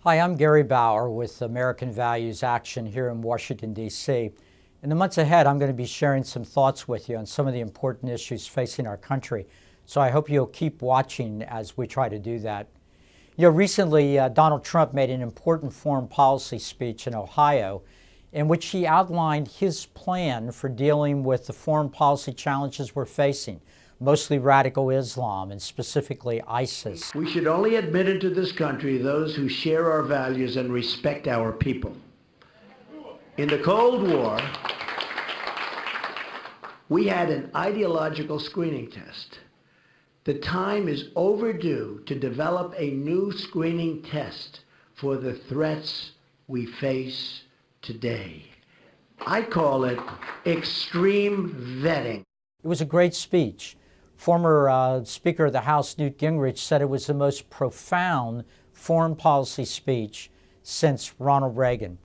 Hi, I'm Gary Bauer with American Values Action here in Washington, D.C. In the months ahead, I'm going to be sharing some thoughts with you on some of the important issues facing our country. So I hope you'll keep watching as we try to do that. Recently, Donald Trump made an important foreign policy speech in Ohio in which he outlined his plan for dealing with the foreign policy challenges we're facing, mostly radical Islam and specifically ISIS. We should only admit into this country those who share our values and respect our people. In the Cold War, we had an ideological screening test. The time is overdue to develop a new screening test for the threats we face today. I call it extreme vetting. It was a great speech. Former Speaker of the House, Newt Gingrich, said it was the most profound foreign policy speech since Ronald Reagan.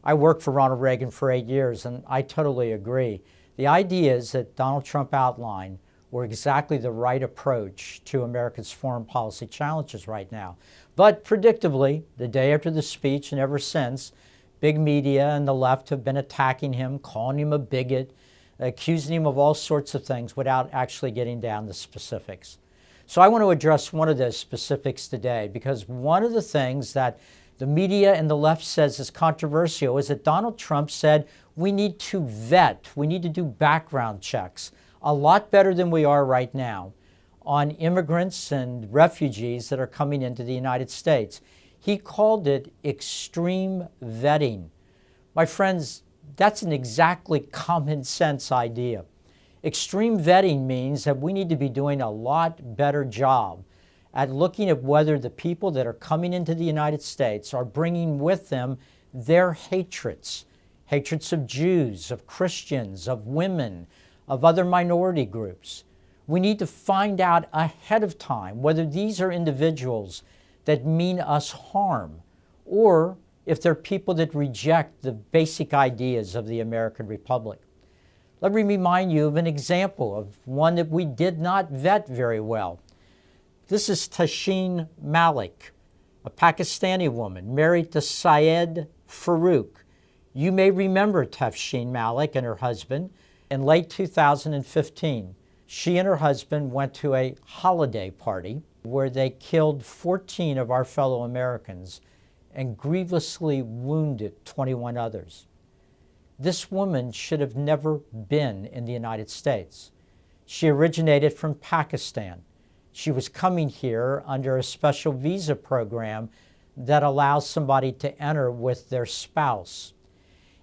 I worked for Ronald Reagan for 8 years, and I totally agree. The ideas that Donald Trump outlined were exactly the right approach to America's foreign policy challenges right now. But predictably, the day after the speech and ever since, big media and the left have been attacking him, calling him a bigot, accusing him of all sorts of things without actually getting down to specifics. So I want to address one of those specifics today, because one of the things that the media and the left says is controversial is that Donald Trump said we need to vet, we need to do background checks a lot better than we are right now on immigrants and refugees that are coming into the United States. He called it extreme vetting. My friends, that's an exactly common sense idea. Extreme vetting means that we need to be doing a lot better job at looking at whether the people that are coming into the United States are bringing with them their hatreds of Jews, of Christians, of women, of other minority groups. We need to find out ahead of time whether these are individuals that mean us harm, or if they're people that reject the basic ideas of the American Republic. Let me remind you of an example of one that we did not vet very well. This is Tashin Malik, a Pakistani woman married to Syed Farouk. You may remember Tashin Malik and her husband. In late 2015, she and her husband went to a holiday party where they killed 14 of our fellow Americans and grievously wounded 21 others. This woman should have never been in the United States. She originated from Pakistan. She was coming here under a special visa program that allows somebody to enter with their spouse.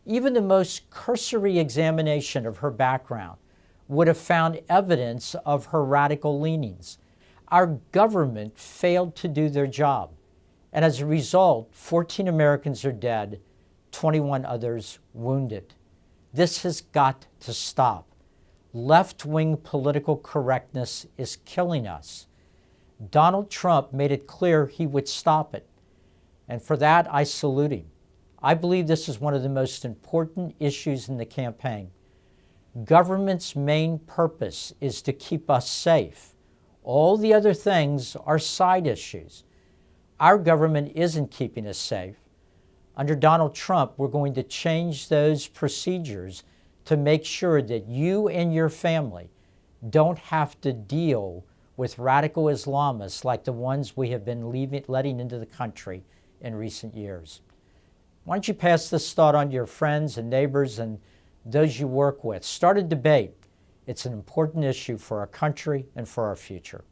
Even the most cursory examination of her background would have found evidence of her radical leanings. Our government failed to do their job. And as a result, 14 Americans are dead, 21 others wounded. This has got to stop. Left-wing political correctness is killing us. Donald Trump made it clear he would stop it. And for that, I salute him. I believe this is one of the most important issues in the campaign. Government's main purpose is to keep us safe. All the other things are side issues. Our government isn't keeping us safe. Under Donald Trump, we're going to change those procedures to make sure that you and your family don't have to deal with radical Islamists like the ones we have been letting into the country in recent years. Why don't you pass this thought on to your friends and neighbors and those you work with? Start a debate. It's an important issue for our country and for our future.